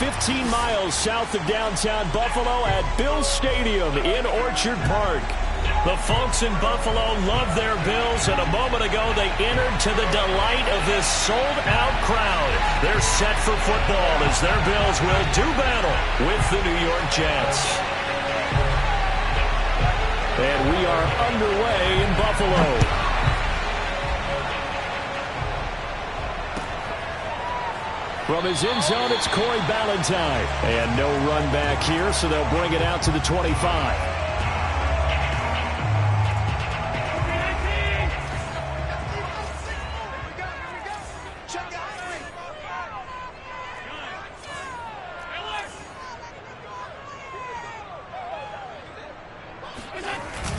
15 miles south of downtown Buffalo at Bills Stadium in Orchard Park. The folks in Buffalo love their Bills, and a moment ago they entered to the delight of this sold-out crowd. They're set for football as their Bills will do battle with the New York Jets. And we are underway in Buffalo. From his end zone, it's Corey Ballantyne. And no run back here, so they'll bring it out to the 25.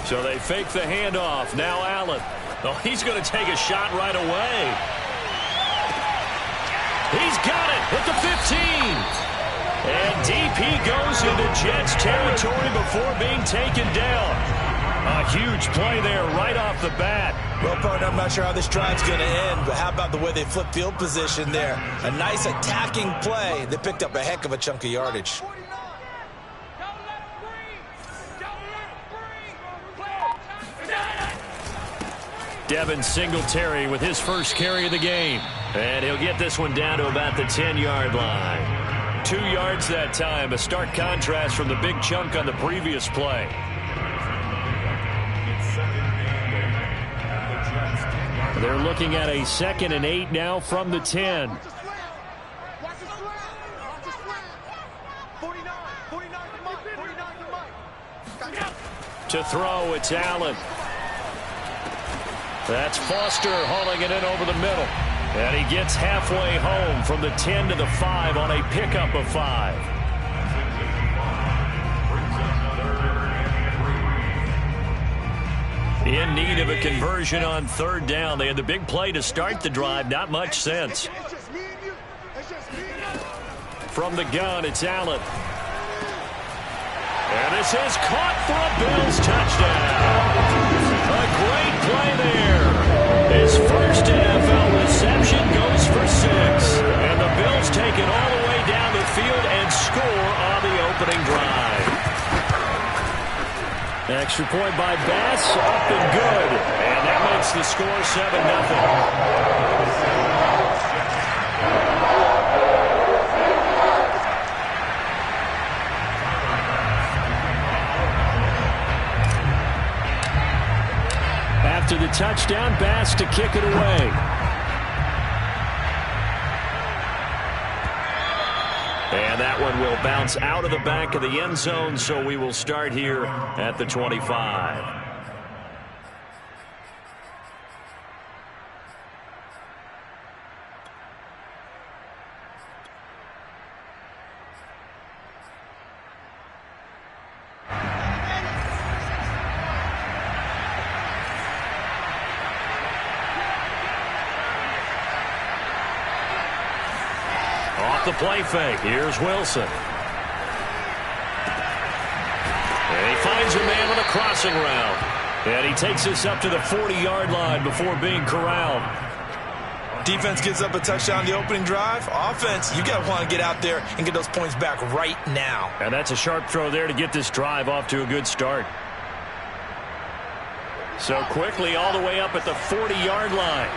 So they fake the handoff. Now Allen. Oh, he's going to take a shot right away. He's got it at the 15. And deep he goes into Jets territory before being taken down. A huge play there right off the bat. Well, partner, I'm not sure how this drive's going to end, but how about the way they flip field position there? A nice attacking play. They picked up a heck of a chunk of yardage. Devin Singletary with his first carry of the game. And he'll get this one down to about the 10-yard line. 2 yards that time, a stark contrast from the big chunk on the previous play. They're looking at a 2nd and 8 now from the 10. To throw, it's Allen. That's Foster hauling it in over the middle. And he gets halfway home from the 10 to the 5 on a pickup of 5. In need of a conversion on 3rd down. They had the big play to start the drive. Not much sense. From the gun, it's Allen. And this is caught for a Bills touchdown. A great play there. His first NFL reception goes for 6. And the Bills take it all the way down the field and score on the opening drive. Extra point by Bass, up and good. And that makes the score 7-0. After the touchdown, Bass to kick it away. And that one will bounce out of the back of the end zone, so we will start here at the 25. The play fake. Here's Wilson. And he finds a man on a crossing route. And he takes this up to the 40-yard line before being corralled. Defense gives up a touchdown the opening drive. Offense, you got to want to get out there and get those points back right now. And that's a sharp throw there to get this drive off to a good start. So quickly all the way up at the 40-yard line.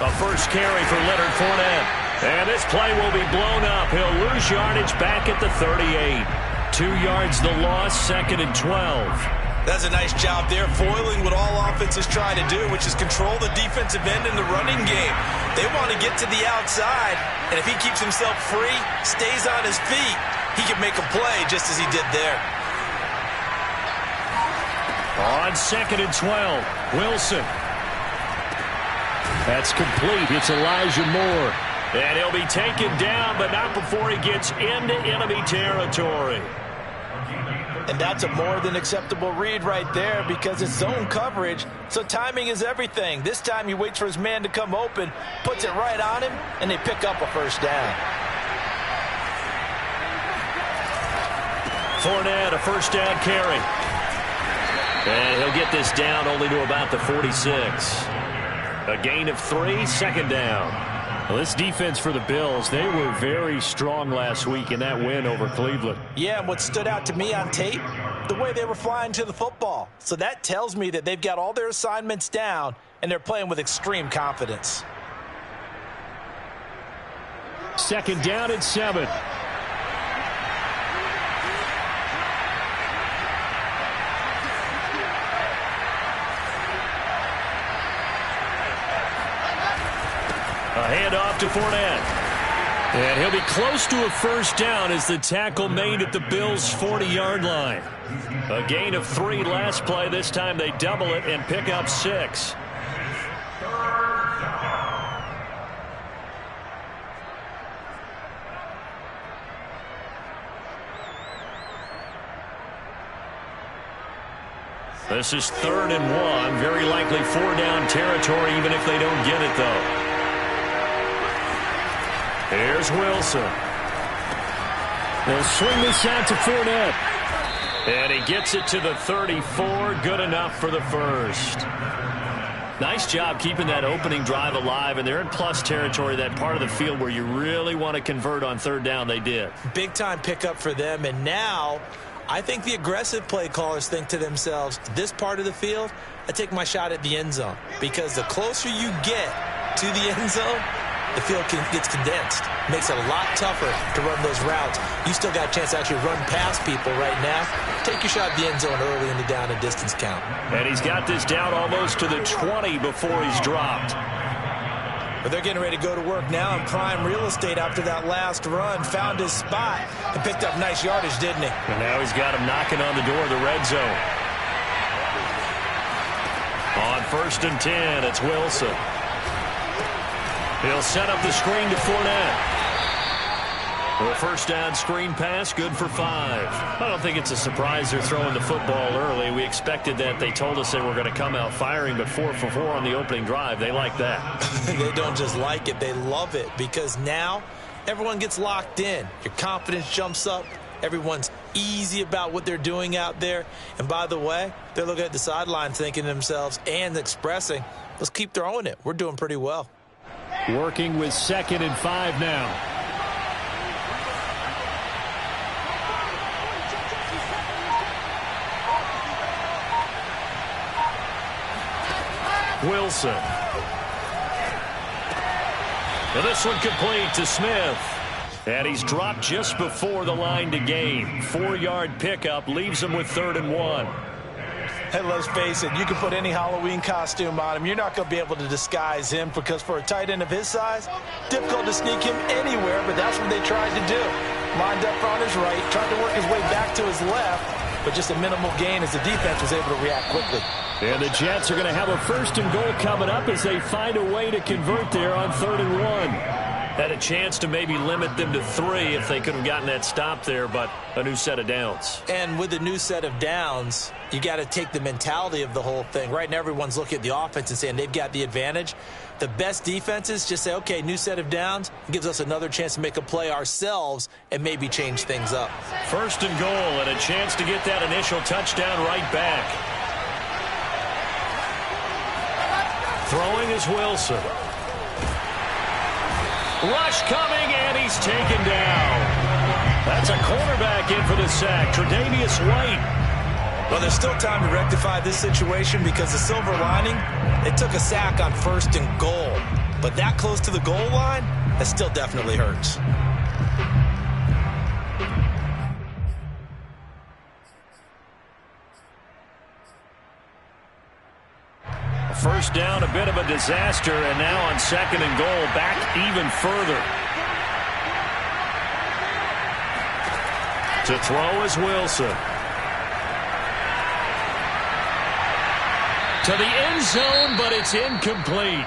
A first carry for Leonard Fournette. And this play will be blown up. He'll lose yardage back at the 38. 2 yards the loss, 2nd and 12. That's a nice job there, foiling what all offenses try to do, which is control the defensive end in the running game. They want to get to the outside, and if he keeps himself free, stays on his feet, he can make a play just as he did there. On 2nd and 12, Wilson. That's complete. It's Elijah Moore. And he'll be taken down, but not before he gets into enemy territory. And that's a more than acceptable read right there because it's zone coverage, so timing is everything. This time he waits for his man to come open, puts it right on him, and they pick up a first down. Fournette, a first down carry. And he'll get this down only to about the 46. A gain of 3, second down. Well, this defense for the Bills, they were very strong last week in that win over Cleveland. Yeah, and what stood out to me on tape, the way they were flying to the football. So that tells me that they've got all their assignments down, and they're playing with extreme confidence. Second down and 7. A handoff to Fournette. And he'll be close to a first down as the tackle made at the Bills' 40-yard line. A gain of 3 last play. This time they double it and pick up 6. This is 3rd and 1. Very likely 4-down territory even if they don't get it, though. Here's Wilson. They'll swing this out to Fournette. And he gets it to the 34. Good enough for the first. Nice job keeping that opening drive alive. And they're in plus territory, that part of the field where you really want to convert on 3rd down. They did. Big-time pickup for them. And now I think the aggressive play callers think to themselves, this part of the field, I take my shot at the end zone. Because the closer you get to the end zone, the field gets condensed. Makes it a lot tougher to run those routes. You still got a chance to actually run past people right now. Take your shot at the end zone early in the down and distance count. And he's got this down almost to the 20 before he's dropped. But they're getting ready to go to work now in prime real estate after that last run. Found his spot and picked up nice yardage, didn't he? And now he's got him knocking on the door of the red zone. On 1st and 10, it's Wilson. He'll set up the screen to Fournette. The first down screen pass, good for 5. I don't think it's a surprise they're throwing the football early. We expected that. They told us they were going to come out firing, but 4 for 4 on the opening drive. They like that. They don't just like it, they love it, because now everyone gets locked in. Your confidence jumps up. Everyone's easy about what they're doing out there. And by the way, they're looking at the sideline thinking to themselves and expressing, let's keep throwing it. We're doing pretty well. Working with 2nd and 5 now. Wilson. Now this one complete to Smith. And he's dropped just before the line to gain. 4-yard pickup leaves him with 3rd and 1. Hey, let's face it, you can put any Halloween costume on him. You're not going to be able to disguise him because for a tight end of his size, difficult to sneak him anywhere, but that's what they tried to do. Lined up on his right, tried to work his way back to his left, but just a minimal gain as the defense was able to react quickly. And the Jets are going to have a 1st and goal coming up as they find a way to convert there on 3rd and 1. Had a chance to maybe limit them to 3 if they could have gotten that stop there, but a new set of downs. And with the new set of downs, you got to take the mentality of the whole thing. Right now, everyone's looking at the offense and saying they've got the advantage. The best defenses just say, okay, new set of downs. It gives us another chance to make a play ourselves and maybe change things up. 1st and goal and a chance to get that initial touchdown right back. Throwing is Wilson. Rush coming, and he's taken down. That's a cornerback in for the sack, Tre'Davious White. Well, there's still time to rectify this situation because the silver lining, they took a sack on 1st and goal. But that close to the goal line, that still definitely hurts. First down, a bit of a disaster, and now on 2nd and goal, back even further. To throw is Wilson. To the end zone, but it's incomplete.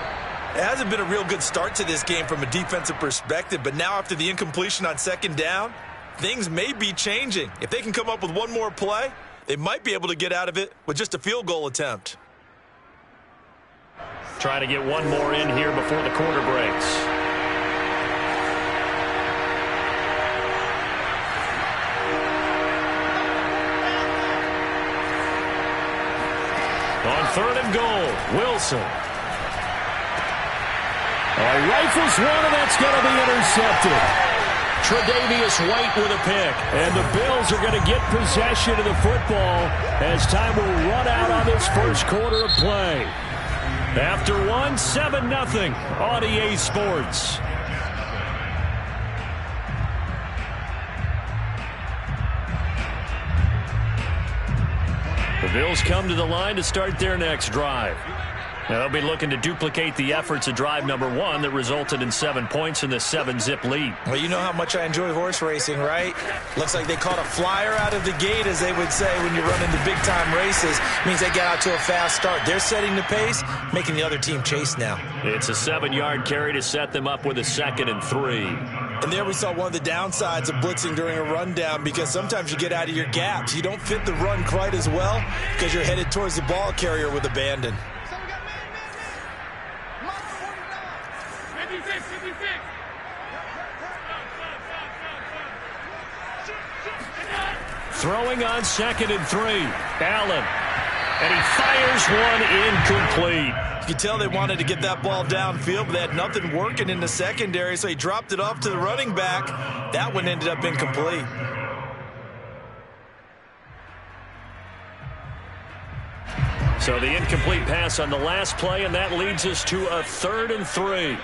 It hasn't been a real good start to this game from a defensive perspective, but now after the incompletion on 2nd down, things may be changing. If they can come up with one more play, they might be able to get out of it with just a field goal attempt. Try to get one more in here before the quarter breaks. On 3rd and goal, Wilson. Rifles one, and that's going to be intercepted. Tre'Davious White with a pick. And the Bills are going to get possession of the football as time will run out on this first quarter of play. After 7-0 on EA Sports. The Bills come to the line to start their next drive. Now they'll be looking to duplicate the efforts of drive number 1 that resulted in 7 points in the 7-zip lead. Well, you know how much I enjoy horse racing, right? Looks like they caught a flyer out of the gate, as they would say when you run into big-time races. Means they get out to a fast start. They're setting the pace, making the other team chase now. It's a 7-yard carry to set them up with a 2nd and 3. And there we saw one of the downsides of blitzing during a rundown, because sometimes you get out of your gaps. You don't fit the run quite as well because you're headed towards the ball carrier with abandon. Throwing on 2nd and 3. Allen. And he fires one incomplete. You could tell they wanted to get that ball downfield, but they had nothing working in the secondary, so he dropped it off to the running back. That one ended up incomplete. So the incomplete pass on the last play, and that leads us to a 3rd and 3.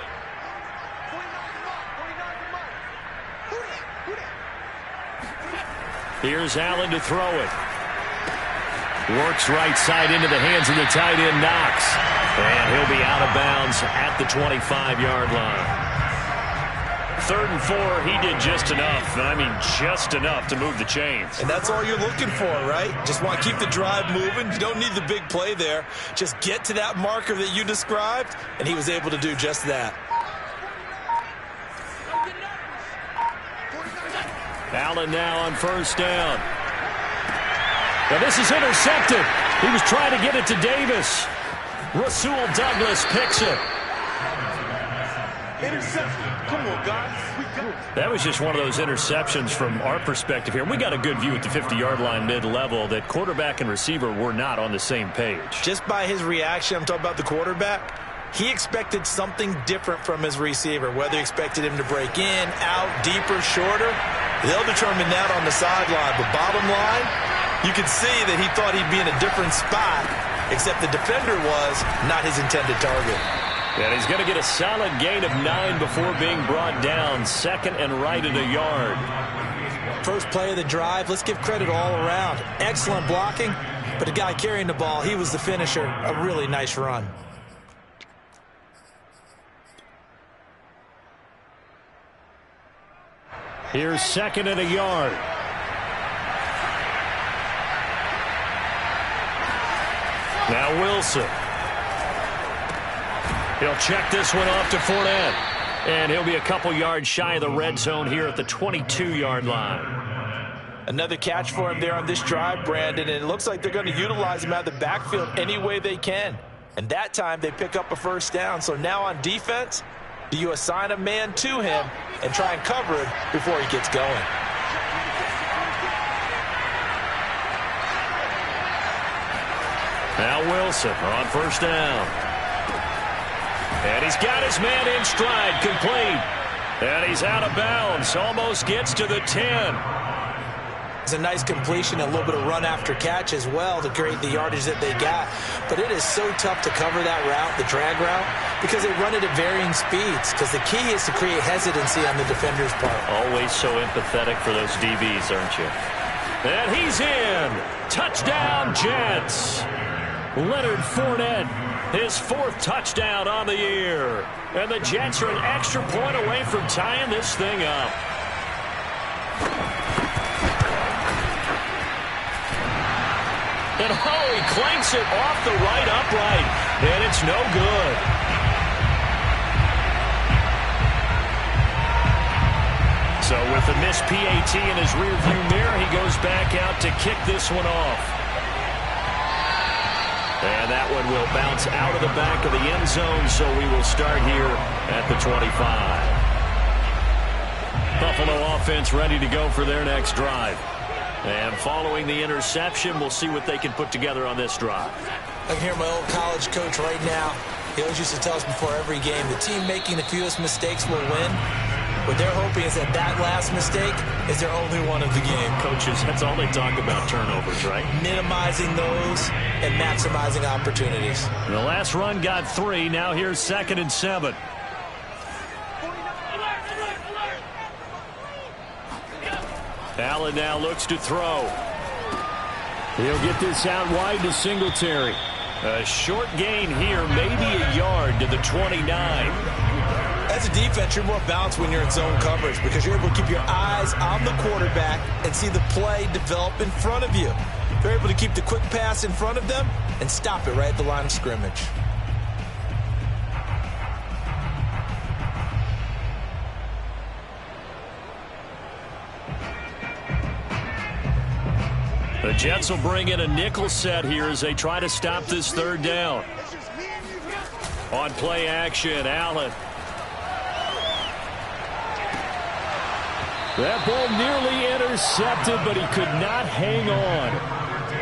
Here's Allen to throw it. Works right side into the hands of the tight end, Knox. And he'll be out of bounds at the 25-yard line. 3rd and 4, he did just enough. I mean, just enough to move the chains. And that's all you're looking for, right? Just want to keep the drive moving. You don't need the big play there. Just get to that marker that you described, and he was able to do just that. Allen now on 1st down. Now this is intercepted. He was trying to get it to Davis. Rasul Douglas picks it. Interception. Come on, guys. That was just one of those interceptions from our perspective here. We got a good view at the 50-yard line mid-level that quarterback and receiver were not on the same page. Just by his reaction, I'm talking about the quarterback, he expected something different from his receiver, whether he expected him to break in, out, deeper, shorter. They'll determine that on the sideline. But bottom line, you could see that he thought he'd be in a different spot, except the defender was not his intended target. And he's going to get a solid gain of 9 before being brought down. 2nd and right at a yard. First play of the drive, let's give credit all around. Excellent blocking, but the guy carrying the ball, he was the finisher. A really nice run. Here's 2nd and a yard. Now Wilson. He'll check this one off to Fournette. And he'll be a couple yards shy of the red zone here at the 22-yard line. Another catch for him there on this drive, Brandon, and it looks like they're going to utilize him out of the backfield any way they can. And that time they pick up a 1st down. So now on defense, do you assign a man to him and try and cover it before he gets going? Now Wilson on 1st down. And he's got his man in stride, complete. And he's out of bounds, almost gets to the 10. It's a nice completion, a little bit of run after catch as well to create the yardage that they got. But it is so tough to cover that route, the drag route, because they run it at varying speeds. Because the key is to create hesitancy on the defender's part. Always so empathetic for those DBs, aren't you? And he's in. Touchdown, Jets. Leonard Fournette, his 4th touchdown on the year. And the Jets are an extra point away from tying this thing up. And he clanks it off the right upright. And it's no good. So with the missed PAT in his rearview mirror, he goes back out to kick this one off. And that one will bounce out of the back of the end zone, so we will start here at the 25. Buffalo offense ready to go for their next drive. And following the interception, we'll see what they can put together on this drive. I can hear my old college coach right now. He always used to tell us before every game, the team making the fewest mistakes will win. What they're hoping is that that last mistake is their only one of the game. Coaches, that's all they talk about, turnovers, right? Minimizing those and maximizing opportunities. The last run got 3. Now here's 2nd and 7. Allen now looks to throw. He'll get this out wide to Singletary. A short gain here, maybe a yard to the 29. As a defense, you're more balanced when you're in zone coverage because you're able to keep your eyes on the quarterback and see the play develop in front of you. You're able to keep the quick pass in front of them and stop it right at the line of scrimmage. The Jets will bring in a nickel set here as they try to stop this 3rd down. On play action, Allen. That ball nearly intercepted, but he could not hang on.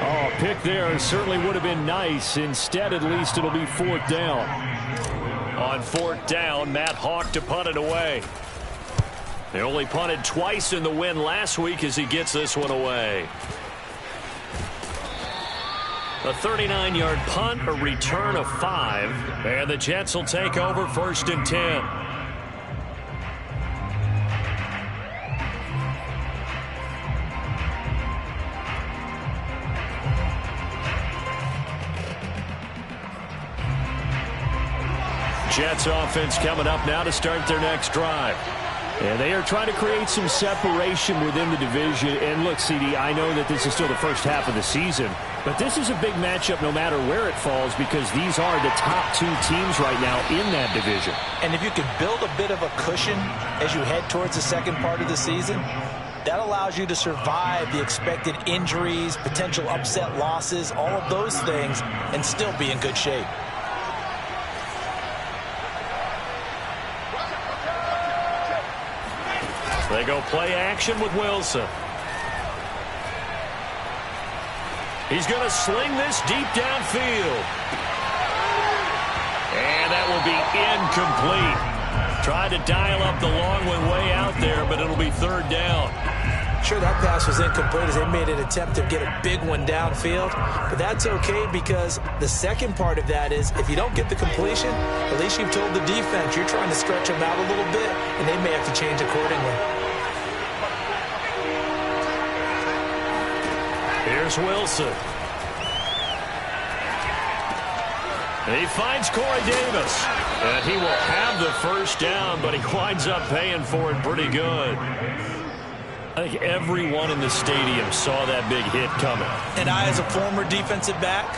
Oh, pick there certainly would have been nice. Instead, at least it'll be 4th down. On 4th down, Matt Hawk to punt it away. They only punted twice in the win last week as he gets this one away. A 39-yard punt, a return of 5, and the Jets will take over 1st and 10. Jets offense coming up now to start their next drive. And they are trying to create some separation within the division. And look, CD, I know that this is still the first half of the season, but this is a big matchup no matter where it falls because these are the top 2 teams right now in that division. And if you can build a bit of a cushion as you head towards the second part of the season, that allows you to survive the expected injuries, potential upset losses, all of those things, and still be in good shape. They go play action with Wilson. He's going to sling this deep downfield. And that will be incomplete. Tried to dial up the long one way out there, but it'll be 3rd down. Sure, that pass was incomplete as they made an attempt to get a big one downfield, but that's okay because the second part of that is if you don't get the completion, at least you've told the defense you're trying to stretch them out a little bit, and they may have to change accordingly. Here's Wilson. He finds Corey Davis. And he will have the 1st down, but he winds up paying for it pretty good. I think everyone in the stadium saw that big hit coming. And I, as a former defensive back,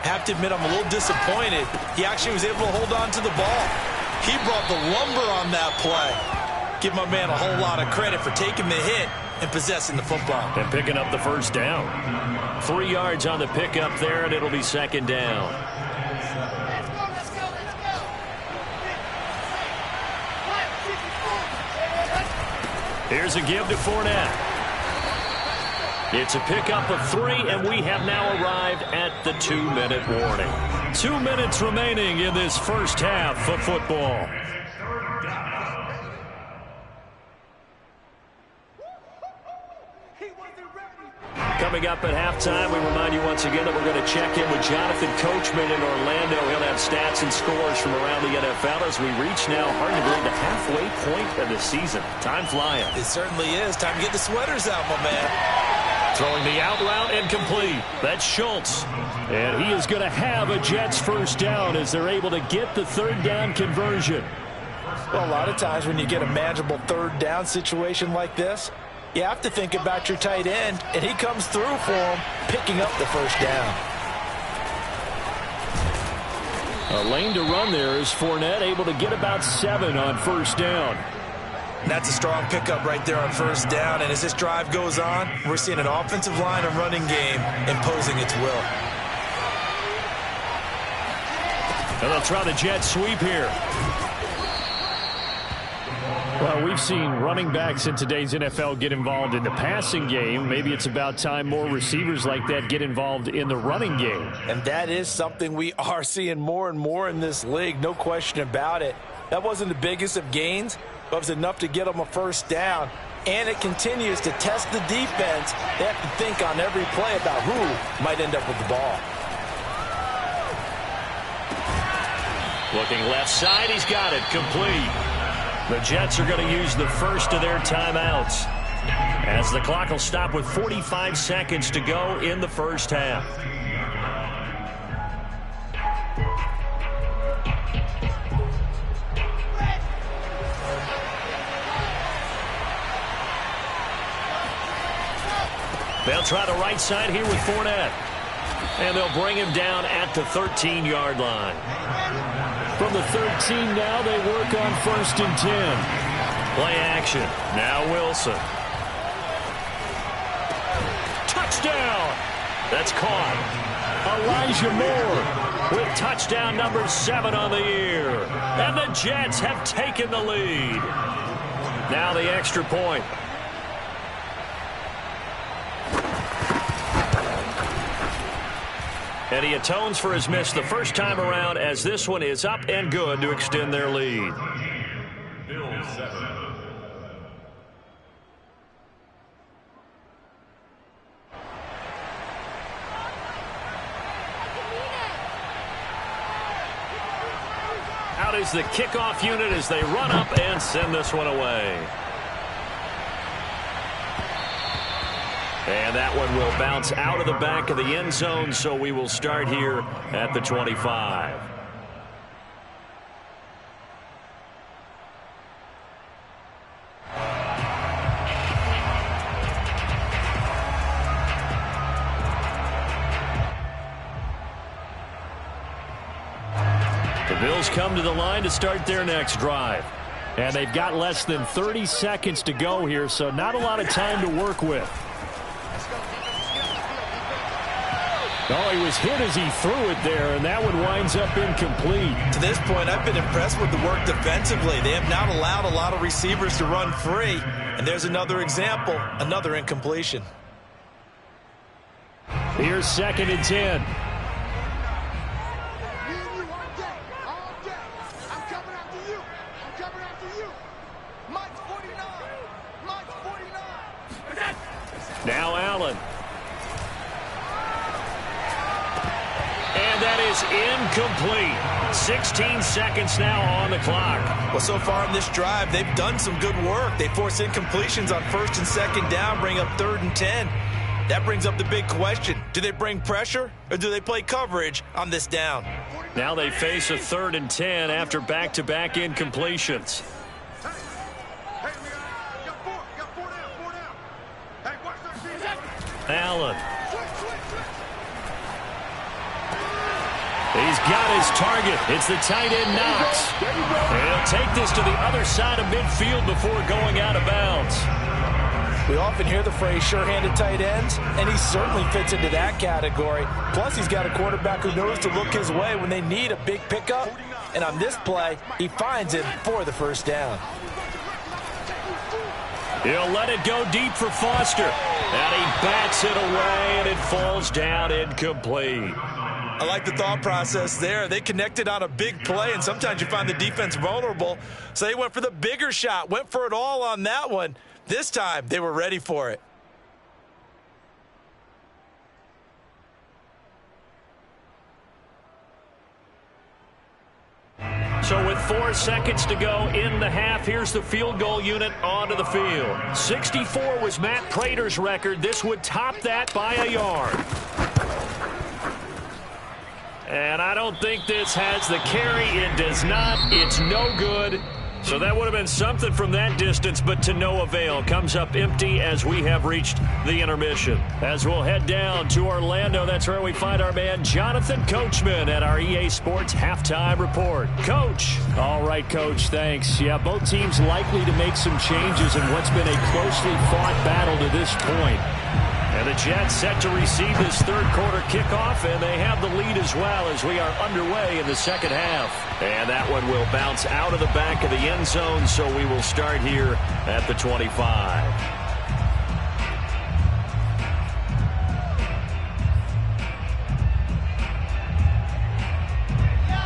have to admit I'm a little disappointed. He actually was able to hold on to the ball. He brought the lumber on that play. Give my man a whole lot of credit for taking the hit and possessing the football. And picking up the 1st down. 3 yards on the pickup there, and it'll be 2nd down. Here's a give to Fournette. It's a pickup of 3, and we have now arrived at the 2-minute warning. 2 minutes remaining in this first half of football. Coming up at halftime, we remind you once again that we're going to check in with Jonathan Coachman in Orlando. He'll have stats and scores from around the NFL as we reach now, hard to believe, the halfway point of the season. Time flying. It certainly is. Time to get the sweaters out, my man. Throwing the out route and complete. That's Schultz. And he is going to have a Jets 1st down as they're able to get the 3rd down conversion. Well, a lot of times when you get a manageable 3rd down situation like this, you have to think about your tight end, and he comes through for him, picking up the 1st down. A lane to run there is Fournette, able to get about 7 on 1st down. That's a strong pickup right there on 1st down, and as this drive goes on, we're seeing an offensive line and running game imposing its will. And they'll try the jet sweep here. Well, we've seen running backs in today's NFL get involved in the passing game. Maybe it's about time more receivers like that get involved in the running game. And that is something we are seeing more and more in this league, no question about it. That wasn't the biggest of gains, but it was enough to get them a first down. And it continues to test the defense. They have to think on every play about who might end up with the ball. Looking left side, he's got it, complete. The Jets are going to use the first of their timeouts, as the clock will stop with 45 seconds to go in the first half. They'll try the right side here with Fournette. And they'll bring him down at the 13-yard line. From the 13 now, they work on 1st and 10. Play action. Now Wilson. Touchdown. That's caught. Elijah Moore with touchdown number 7 on the year. And the Jets have taken the lead. Now the extra point. And he atones for his miss the first time around, as this one is up and good to extend their lead. Out is the kickoff unit as they run up and send this one away. And that one will bounce out of the back of the end zone, so we will start here at the 25. The Bills come to the line to start their next drive. And they've got less than 30 seconds to go here, so not a lot of time to work with. Oh, he was hit as he threw it there, and that one winds up incomplete. To this point, I've been impressed with the work defensively. They have not allowed a lot of receivers to run free. And there's another example, another incompletion. Here's 2nd and 10. Now Allen. And that is incomplete. 16 seconds now on the clock. Well, so far in this drive, they've done some good work. They force incompletions on 1st and 2nd down, bring up 3rd and 10. That brings up the big question. Do they bring pressure or do they play coverage on this down? Now they face a 3rd and 10 after back-to-back incompletions. Allen. He's got his target. It's the tight end Knox. And he'll take this to the other side of midfield before going out of bounds. We often hear the phrase sure-handed tight ends, and he certainly fits into that category. Plus, he's got a quarterback who knows to look his way when they need a big pickup. And on this play, he finds it for the first down. He'll let it go deep for Foster. And he bats it away, and it falls down incomplete. I like the thought process there. They connected on a big play, and sometimes you find the defense vulnerable. So they went for the bigger shot, went for it all on that one. This time, they were ready for it. So with 4 seconds to go in the half, here's the field goal unit onto the field. 64 was Matt Prater's record. This would top that by a yard. And I don't think this has the carry. It does not. It's no good. So that would have been something from that distance, but to no avail. Comes up empty as we have reached the intermission. As we'll head down to Orlando, that's where we find our man Jonathan Coachman at our EA Sports Halftime Report. Coach. All right, Coach, thanks. Yeah, both teams likely to make some changes in what's been a closely fought battle to this point. And the Jets set to receive this third quarter kickoff, and they have the lead as well as we are underway in the second half. And that one will bounce out of the back of the end zone, so we will start here at the 25.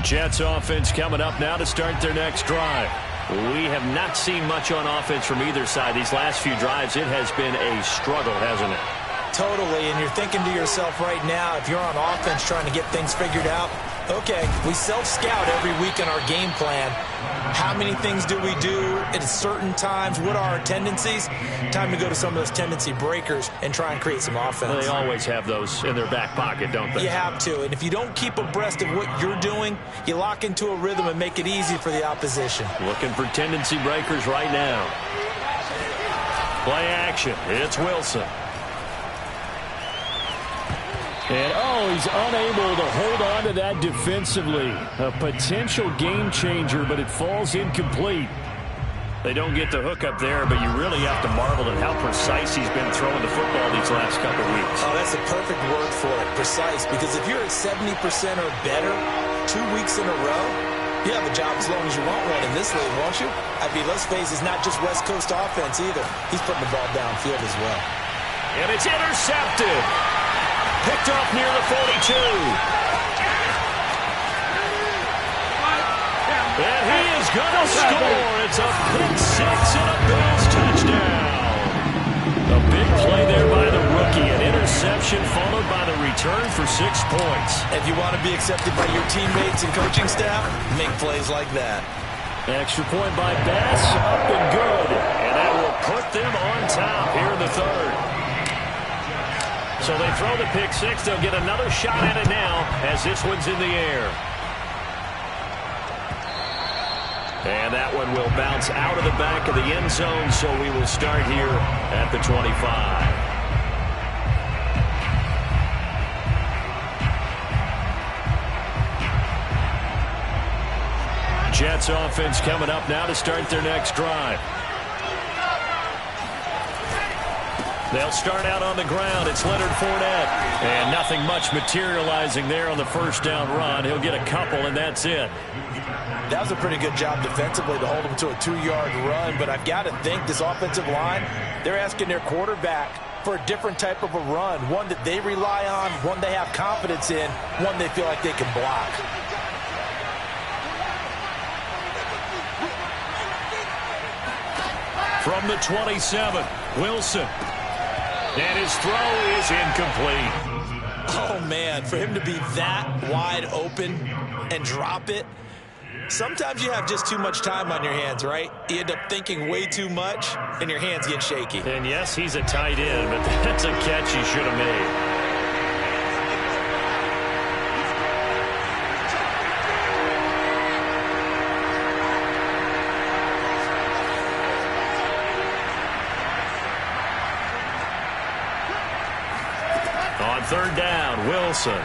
Jets offense coming up now to start their next drive. We have not seen much on offense from either side. These last few drives, it has been a struggle, hasn't it? Totally, and you're thinking to yourself right now, if you're on offense trying to get things figured out, okay, we self-scout every week in our game plan. How many things do we do at certain times? What are our tendencies? Time to go to some of those tendency breakers and try and create some offense. Well, they always have those in their back pocket, don't they? You have to, and if you don't keep abreast of what you're doing, you lock into a rhythm and make it easy for the opposition. Looking for tendency breakers right now. Play action. It's Wilson. And, he's unable to hold on to that defensively. A potential game changer, but it falls incomplete. They don't get the hook up there, but you really have to marvel at how precise he's been throwing the football these last couple of weeks. Oh, that's a perfect word for it, precise, because if you're at 70% or better 2 weeks in a row, you have a job as long as you want one in this league, won't you? I mean, let's face it, it's not just West Coast offense either. He's putting the ball downfield as well. And it's intercepted. Picked off near the 42. And he is going to score. It's a pick six and a Bills touchdown. A big play there by the rookie. An interception followed by the return for 6 points. If you want to be accepted by your teammates and coaching staff, make plays like that. Extra point by Bass, up and good. And that will put them on top here in the third. So they throw the pick six. They'll get another shot at it now as this one's in the air. And that one will bounce out of the back of the end zone, so we will start here at the 25. Jets offense coming up now to start their next drive. They'll start out on the ground. It's Leonard Fournette. And nothing much materializing there on the first down run. He'll get a couple, and that's it. That was a pretty good job defensively to hold him to a 2-yard run, but I've got to think this offensive line, they're asking their quarterback for a different type of a run, one that they rely on, one they have confidence in, one they feel like they can block. From the 27, Wilson. And his throw is incomplete. Oh, man, for him to be that wide open and drop it, sometimes you have just too much time on your hands, right? You end up thinking way too much, and your hands get shaky. And, yes, he's a tight end, but that's a catch he should have made. On third down, Wilson.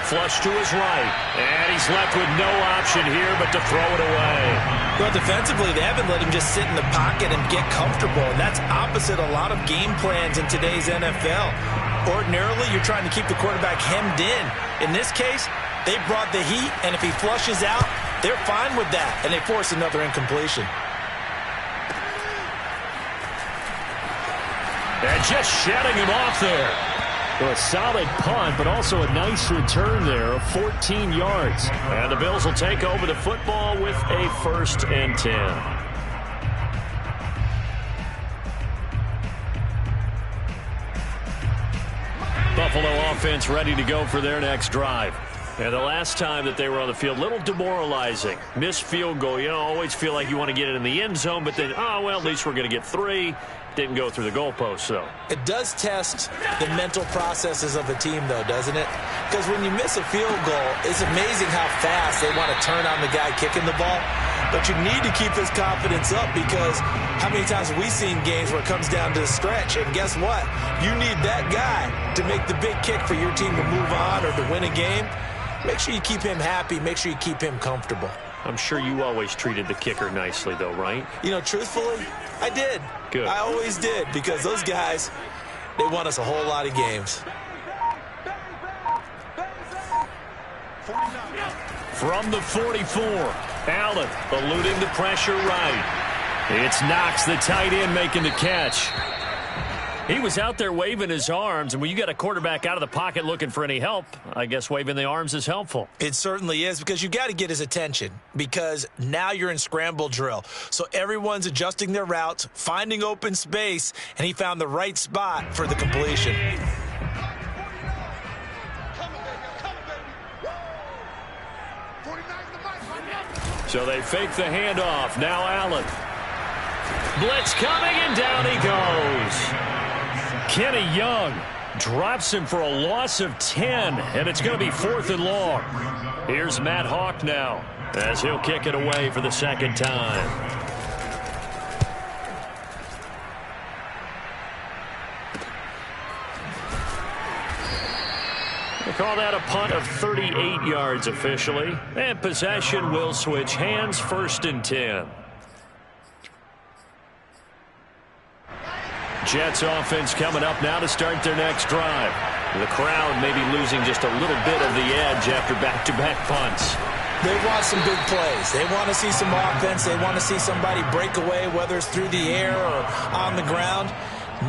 Flush to his right. And he's left with no option here but to throw it away. Well, defensively, they haven't let him just sit in the pocket and get comfortable. And that's opposite a lot of game plans in today's NFL. Ordinarily, you're trying to keep the quarterback hemmed in. In this case, they brought the heat, and if he flushes out, they're fine with that. And they force another incompletion. And just shutting him off there. Well, a solid punt, but also a nice return there of 14 yards. And the Bills will take over the football with a 1st and 10. Buffalo offense ready to go for their next drive. And the last time that they were on the field, a little demoralizing. Missed field goal. You know, always feel like you want to get it in the end zone, but then, oh, well, at least we're going to get 3. Didn't go through the goalpost, though. It does test the mental processes of a team, though, doesn't it? Because when you miss a field goal, it's amazing how fast they want to turn on the guy kicking the ball. But you need to keep his confidence up, because how many times have we seen games where it comes down to a stretch, and guess what? You need that guy to make the big kick for your team to move on or to win a game. Make sure you keep him happy. Make sure you keep him comfortable. I'm sure you always treated the kicker nicely, though, right? You know, truthfully, I did. Good. I always did, because those guys, they won us a whole lot of games. From the 44, Allen eluding the pressure right. It's Knox, the tight end, making the catch. He was out there waving his arms, and when you got a quarterback out of the pocket looking for any help, I guess waving the arms is helpful. It certainly is, because you got to get his attention, because now you're in scramble drill. So everyone's adjusting their routes, finding open space, and he found the right spot for the completion. So they fake the handoff. Now Allen. Blitz coming, and down he goes. Kenny Young drops him for a loss of 10, and it's going to be 4th and long. Here's Matt Hawk now, as he'll kick it away for the second time. They call that a punt of 38 yards officially, and possession will switch hands, 1st and 10. Jets offense coming up now to start their next drive. The crowd may be losing just a little bit of the edge after back-to-back punts. They want some big plays. They want to see some offense. They want to see somebody break away, whether it's through the air or on the ground.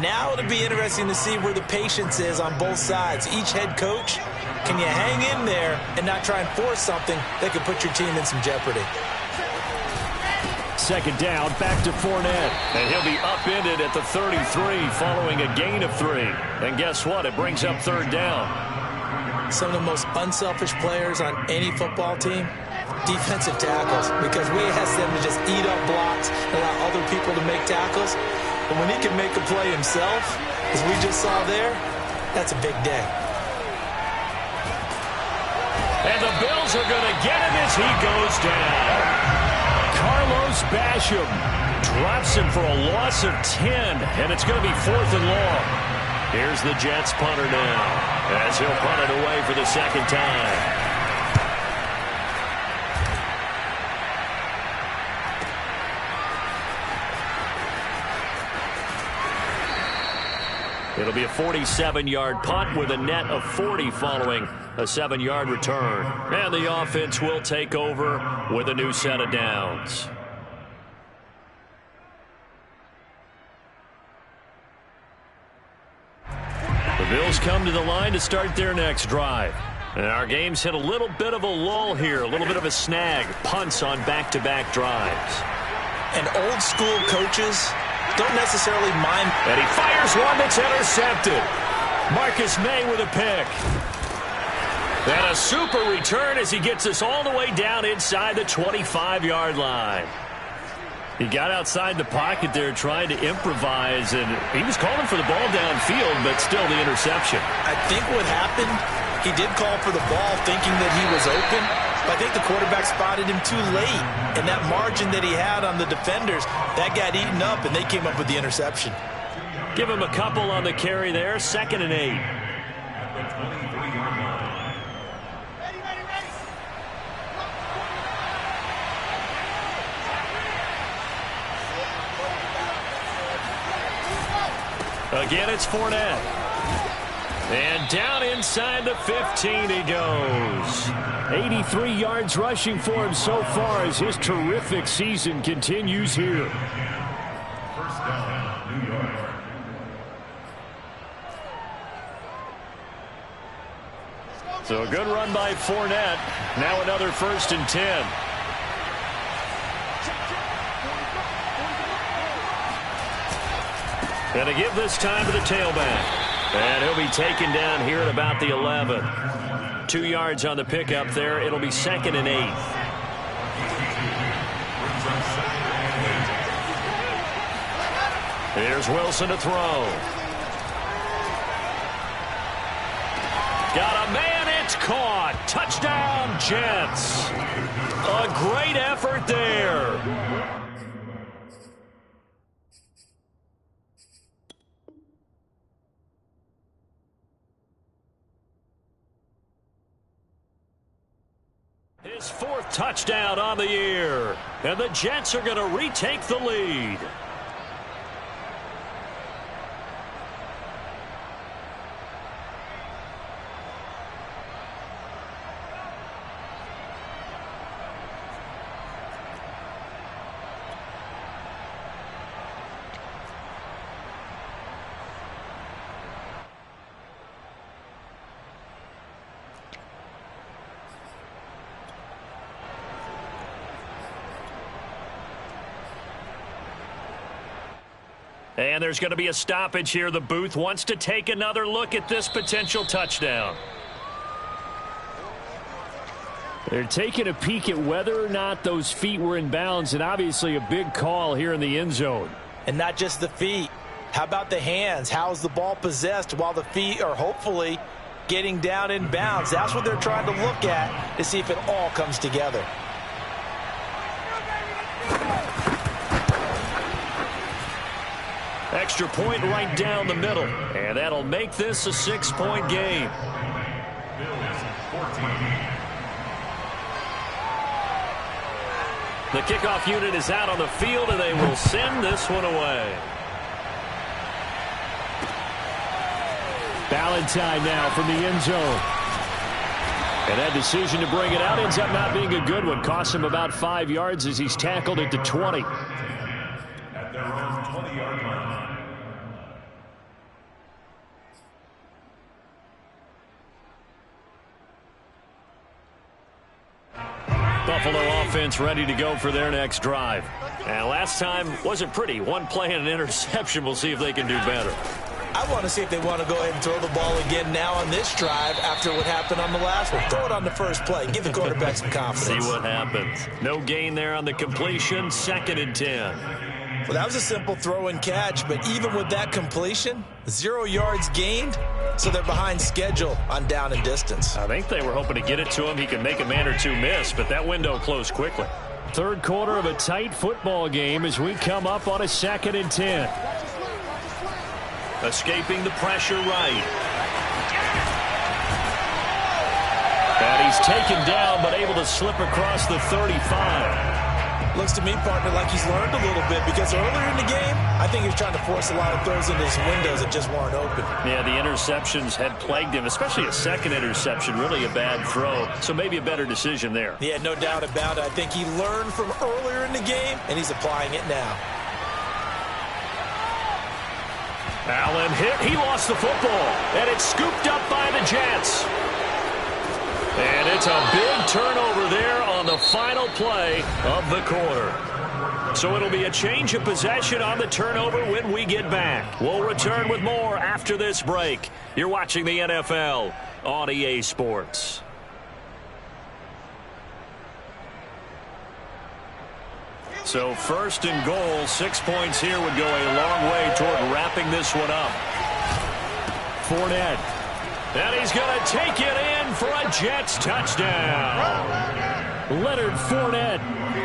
Now it'll be interesting to see where the patience is on both sides. Each head coach, can you hang in there and not try and force something that could put your team in some jeopardy? Second down, back to Fournette. And he'll be upended at the 33 following a gain of 3. And guess what? It brings up 3rd down. Some of the most unselfish players on any football team, defensive tackles, because we ask them to just eat up blocks and allow other people to make tackles. But when he can make a play himself, as we just saw there, that's a big day. And the Bills are going to get him as he goes down. Carlos Basham drops him for a loss of 10, and it's going to be 4th and long. Here's the Jets punter now, as he'll punt it away for the second time. It'll be a 47-yard punt with a net of 40 following a 7-yard return. And the offense will take over with a new set of downs. The Bills come to the line to start their next drive. And our game's hit a little bit of a lull here, a little bit of a snag. Punts on back-to-back drives. And old-school coaches don't necessarily mind. And he fires one that's intercepted. Marcus May with a pick. And a super return as he gets us all the way down inside the 25-yard line. He got outside the pocket there trying to improvise, and he was calling for the ball downfield, but still the interception. I think what happened, he did call for the ball thinking that he was open, but I think the quarterback spotted him too late, and that margin that he had on the defenders, that got eaten up, and they came up with the interception. Give him a couple on the carry there, 2nd and 8. Again, it's Fournette. And down inside the 15 he goes. 83 yards rushing for him so far as his terrific season continues here. First down, New York. So a good run by Fournette. Now another 1st and 10. And a give this time to the tailback. And he'll be taken down here at about the 11. 2 yards on the pickup there. It'll be 2nd and 8. Here's Wilson to throw. Got a man, it's caught. Touchdown, Jets. A great effort there. His 4th touchdown on the year. And the Jets are going to retake the lead. And there's going to be a stoppage here. The booth wants to take another look at this potential touchdown. They're taking a peek at whether or not those feet were in bounds, and obviously a big call here in the end zone. And not just the feet. How about the hands? How's the ball possessed while the feet are hopefully getting down in bounds? That's what they're trying to look at to see if it all comes together. Extra point right down the middle, and that'll make this a 6-point game. The kickoff unit is out on the field, and they will send this one away. Valentine now from the end zone. And that decision to bring it out ends up not being a good one. Costs him about 5 yards as he's tackled at the 20. At their own 20-yard line. Buffalo offense ready to go for their next drive. And last time wasn't pretty. One play and an interception. We'll see if they can do better. I want to see if they want to go ahead and throw the ball again now on this drive after what happened on the last one. Throw it on the first play. Give the quarterback some confidence. See what happens. No gain there on the completion. 2nd and 10. Well, that was a simple throw and catch, but even with that completion, 0 yards gained, so they're behind schedule on down and distance. I think they were hoping to get it to him. He could make a man or two miss, but that window closed quickly. Third quarter of a tight football game as we come up on a 2nd and 10. Escaping the pressure right. And he's taken down, but able to slip across the 35. Looks to me, partner, like he's learned a little bit, because earlier in the game, I think he was trying to force a lot of throws into his windows that just weren't open. Yeah, the interceptions had plagued him, especially a second interception, really a bad throw. So maybe a better decision there. Yeah, no doubt about it. I think he learned from earlier in the game, and he's applying it now. Allen hit. He lost the football, and it's scooped up by the Jets. And it's a big turnover there on the final play of the quarter. So it'll be a change of possession on the turnover when we get back. We'll return with more after this break. You're watching the NFL on EA Sports. So 1st and goal, 6 points here would go a long way toward wrapping this one up. Fournette. And he's going to take it in for a Jets touchdown. Leonard Fournette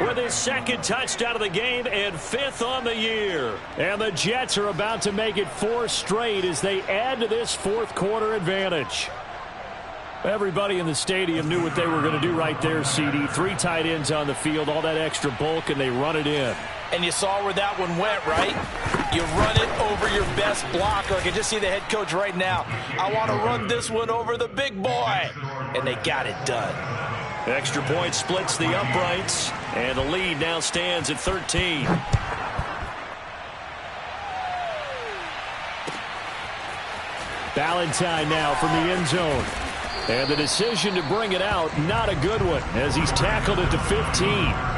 with his 2nd touchdown of the game and 5th on the year. And the Jets are about to make it 4 straight as they add to this 4th quarter advantage. Everybody in the stadium knew what they were going to do right there, CD. 3 tight ends on the field, all that extra bulk, and they run it in. And you saw where that one went, right? You run it over your best blocker. I can just see the head coach right now. I want to run this one over the big boy. And they got it done. Extra point splits the uprights, and the lead now stands at 13. Valentine now from the end zone. And the decision to bring it out, not a good one, as he's tackled at the 15.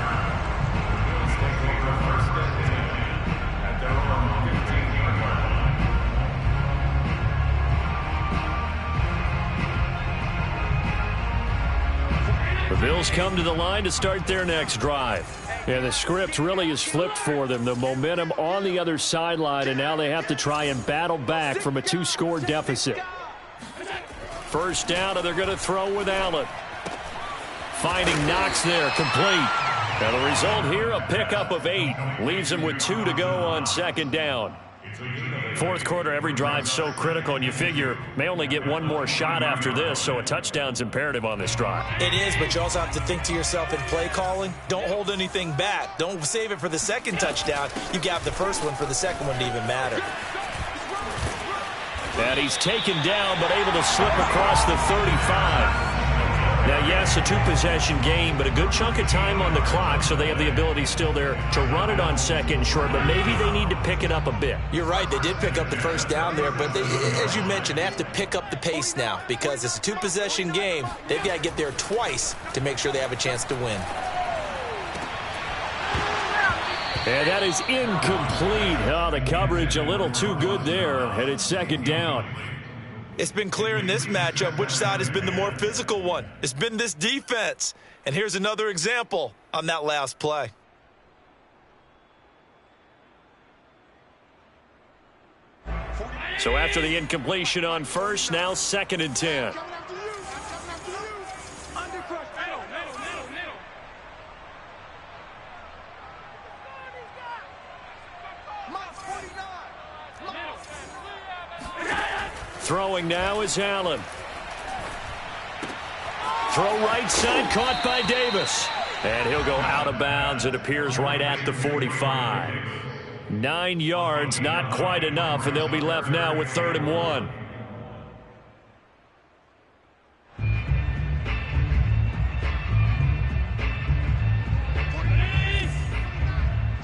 The Bills come to the line to start their next drive. And the script really is flipped for them. The momentum on the other sideline, and now they have to try and battle back from a 2-score deficit. First down, and they're going to throw with Allen. Finding Knox there, complete. And the result here, a pickup of 8. Leaves them with 2 to go on 2nd down. 4th quarter, every drive's so critical, and you figure may only get one more shot after this, so a touchdown's imperative on this drive. It is, but you also have to think to yourself in play calling, don't hold anything back. Don't save it for the 2nd touchdown. You got the first one for the 2nd one to even matter. And he's taken down, but able to slip across the 35. Now, yes, a 2-possession game, but a good chunk of time on the clock, so they have the ability still there to run it on 2nd and short, but maybe they need to pick it up a bit. You're right. They did pick up the first down there, but as you mentioned, they have to pick up the pace now because it's a 2-possession game. They've got to get there twice to make sure they have a chance to win. And that is incomplete. Oh, the coverage a little too good there, and it's second down. It's been clear in this matchup which side has been the more physical one. It's been this defense. And here's another example on that last play. So after the incompletion on first, now 2nd and 10. Throwing now is Allen. Throw right side, caught by Davis. And he'll go out of bounds. It appears right at the 45. 9 yards, not quite enough, and they'll be left now with 3rd and 1.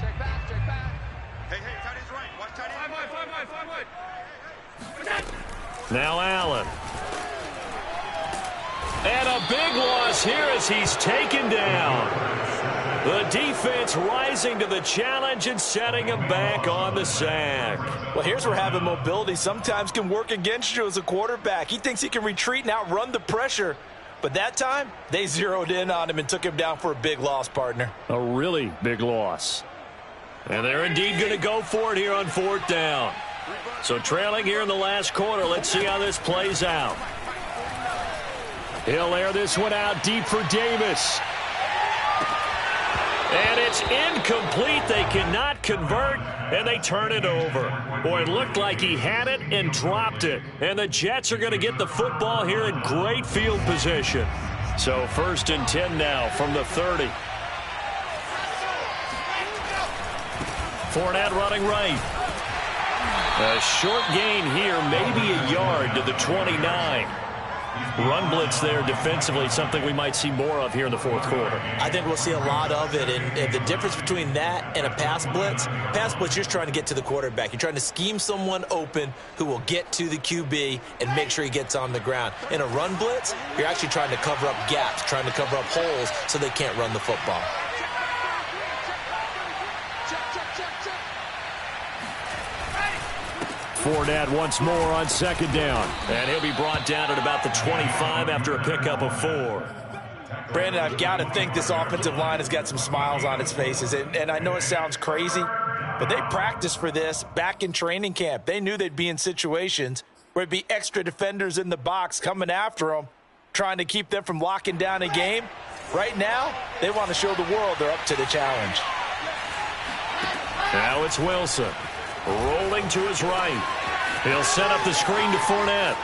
Check back. Hey, tight end's right. Watch tight end. Five wide. Now Allen. And a big loss here as he's taken down. The defense rising to the challenge and setting him back on the sack. Well, here's where having mobility sometimes can work against you as a quarterback. He thinks he can retreat and outrun the pressure. But that time, they zeroed in on him and took him down for a big loss, partner. A really big loss. And they're indeed going to go for it here on 4th down. So trailing here in the last quarter, let's see how this plays out. He'll air this one out deep for Davis. And it's incomplete. They cannot convert, and they turn it over. Boy, it looked like he had it and dropped it. And the Jets are going to get the football here in great field position. So 1st and 10 now from the 30. Fournette running right. A short gain here, maybe a yard to the 29. Run blitz there defensively, something we might see more of here in the 4th quarter. I think we'll see a lot of it, and the difference between that and a pass blitz, you're just trying to get to the quarterback. You're trying to scheme someone open who will get to the QB and make sure he gets on the ground. In a run blitz, you're actually trying to cover up gaps, trying to cover up holes so they can't run the football. Fournette once more on 2nd down. And he'll be brought down at about the 25 after a pickup of 4. Brandon, I've got to think this offensive line has got some smiles on its faces. And I know it sounds crazy, but they practiced for this back in training camp. They knew they'd be in situations where it'd be extra defenders in the box coming after them, trying to keep them from locking down a game. Right now, they want to show the world they're up to the challenge. Now it's Wilson. Rolling to his right. He'll set up the screen to Fournette.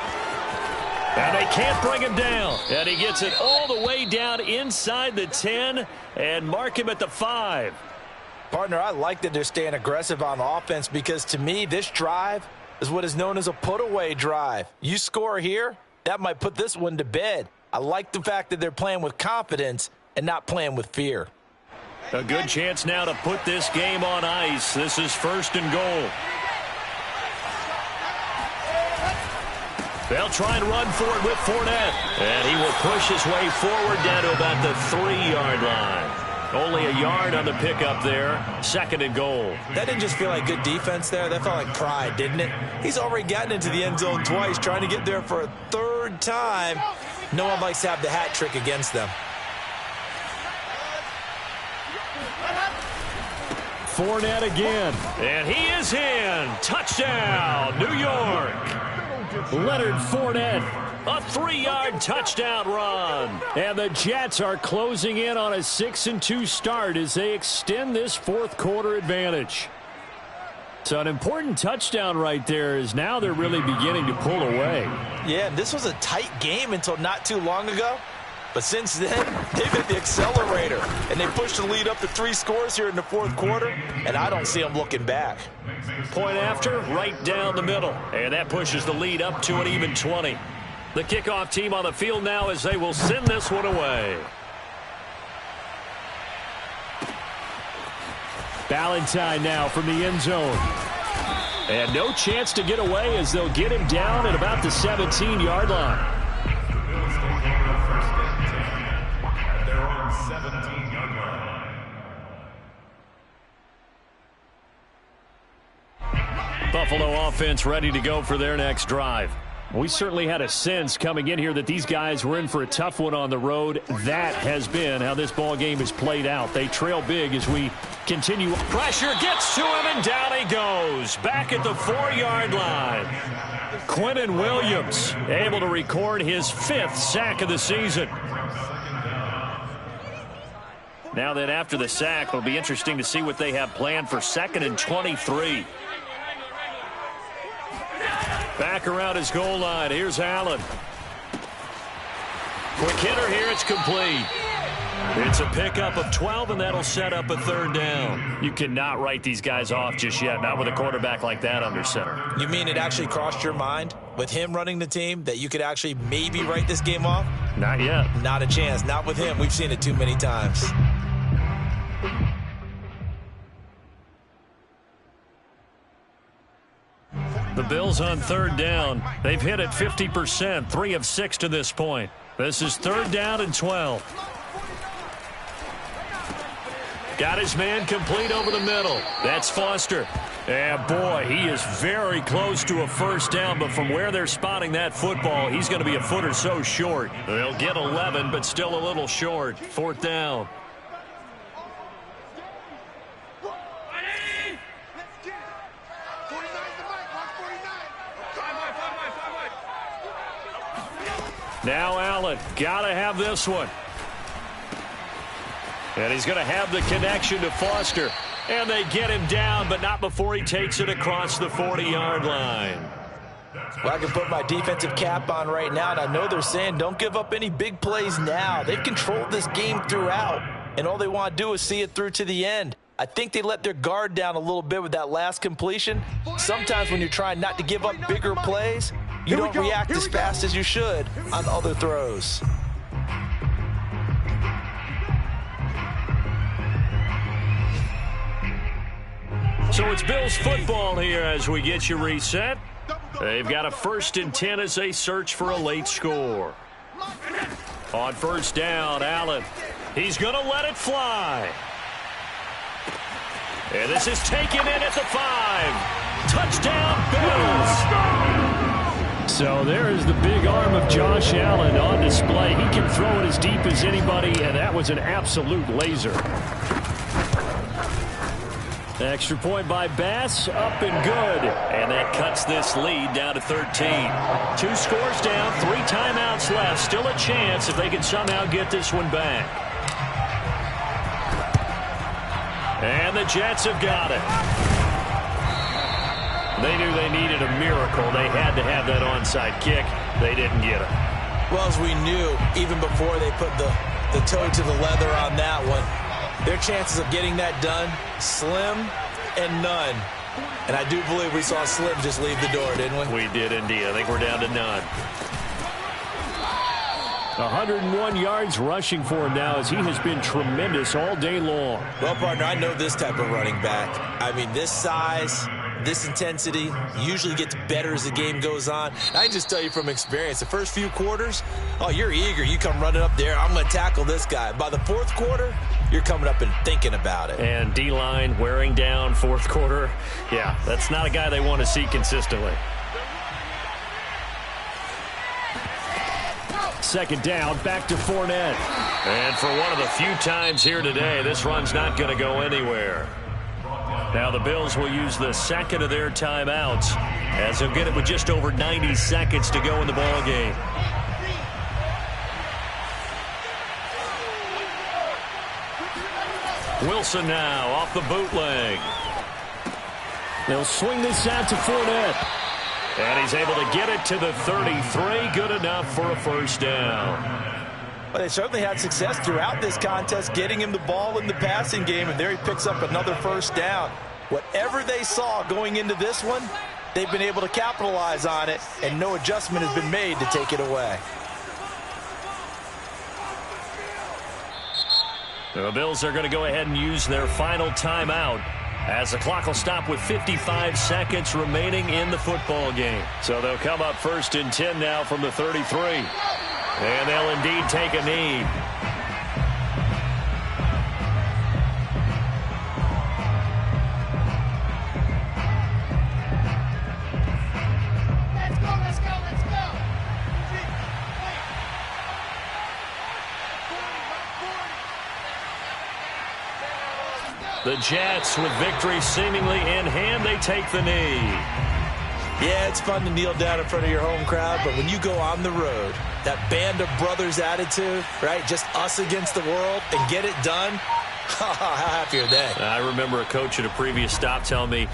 And they can't bring him down. And he gets it all the way down inside the 10 and mark him at the 5. Partner, I like that they're staying aggressive on offense because to me, this drive is what is known as a put-away drive. You score here, that might put this one to bed. I like the fact that they're playing with confidence and not playing with fear. A good chance now to put this game on ice. This is 1st and goal. They'll try and run for it with Fournette. And he will push his way forward down to about the 3-yard line. Only a yard on the pickup there. 2nd and goal. That didn't just feel like good defense there. That felt like pride, didn't it? He's already gotten into the end zone twice, trying to get there for a 3rd time. No one likes to have the hat trick against them. Fournette again. And he is in. Touchdown, New York. Leonard Fournette, a 3-yard touchdown run. And the Jets are closing in on a 6-2 start as they extend this 4th quarter advantage. So an important touchdown right there is now they're really beginning to pull away. Yeah, this was a tight game until not too long ago. But since then, they've hit the accelerator, and they pushed the lead up to 3 scores here in the 4th quarter, and I don't see them looking back. Point after, right down the middle, and that pushes the lead up to an even 20. The kickoff team on the field now as they will send this one away. Valentine now from the end zone. And no chance to get away as they'll get him down at about the 17-yard line. Buffalo offense ready to go for their next drive. We certainly had a sense coming in here that these guys were in for a tough one on the road. That has been how this ball game has played out. They trail big as we continue. Pressure gets to him, and down he goes. Back at the 4-yard line. Quentin Williams able to record his 5th sack of the season. Now then, after the sack, it'll be interesting to see what they have planned for 2nd and 23. Back around his goal line. Here's Allen. Quick hitter here. It's complete. It's a pickup of 12, and that'll set up a 3rd down. You cannot write these guys off just yet, not with a quarterback like that under center. You mean it actually crossed your mind with him running the team that you could actually maybe write this game off? Not yet. Not a chance. Not with him. We've seen it too many times. The Bills on 3rd down. They've hit it 50%, 3 of 6 to this point. This is 3rd down and 12. Got his man complete over the middle. That's Foster. And boy, he is very close to a 1st down, but from where they're spotting that football, he's going to be a foot or so short. They'll get 11, but still a little short. 4th down. Now Allen, got to have this one. And he's going to have the connection to Foster. And they get him down, but not before he takes it across the 40-yard line. Well, I can put my defensive cap on right now, and I know they're saying don't give up any big plays now. They've controlled this game throughout, and all they want to do is see it through to the end. I think they let their guard down a little bit with that last completion. Sometimes when you're trying not to give up bigger plays, you don't react as fast as you should on other throws. So it's Bills football here as we get you reset. They've got a 1st and 10 as they search for a late score. On 1st down, Allen. He's going to let it fly. And this is taken in at the 5. Touchdown, Bills. So there is the big arm of Josh Allen on display. He can throw it as deep as anybody, and that was an absolute laser. Extra point by Bass, up and good. And that cuts this lead down to 13. 2 scores down, 3 timeouts left. Still a chance if they can somehow get this one back. And the Jets have got it. They knew they needed a miracle. They had to have that onside kick. They didn't get it. Well, as we knew, even before they put the toe to the leather on that one, their chances of getting that done, slim and none. And I do believe we saw Slim just leave the door, didn't we? We did indeed. I think we're down to none. 101 yards rushing for him now as he has been tremendous all day long. Well, partner, I know this type of running back. I mean, this size, this intensity usually gets better as the game goes on. I can just tell you from experience, the first few quarters, oh, you're eager. You come running up there, I'm going to tackle this guy. By the 4th quarter, you're coming up and thinking about it. And D-line wearing down 4th quarter. Yeah, that's not a guy they want to see consistently. 2nd down, back to Fournette. And for one of the few times here today, this run's not going to go anywhere. Now the Bills will use the 2nd of their timeouts as they'll get it with just over 90 seconds to go in the ball game. Wilson now off the bootleg. They'll swing this out to Fournette. And he's able to get it to the 33. Good enough for a 1st down. Well, they certainly had success throughout this contest, getting him the ball in the passing game, and there he picks up another 1st down. Whatever they saw going into this one, they've been able to capitalize on it, and no adjustment has been made to take it away. The Bills are going to go ahead and use their final timeout as the clock will stop with 55 seconds remaining in the football game. So they'll come up 1st and 10 now from the 33. And they'll indeed take a knee. The Jets, with victory seemingly in hand, they take the knee. Yeah, it's fun to kneel down in front of your home crowd, but when you go on the road, that band of brothers attitude, right, just us against the world, and get it done, how happy are they? I remember a coach at a previous stop telling me,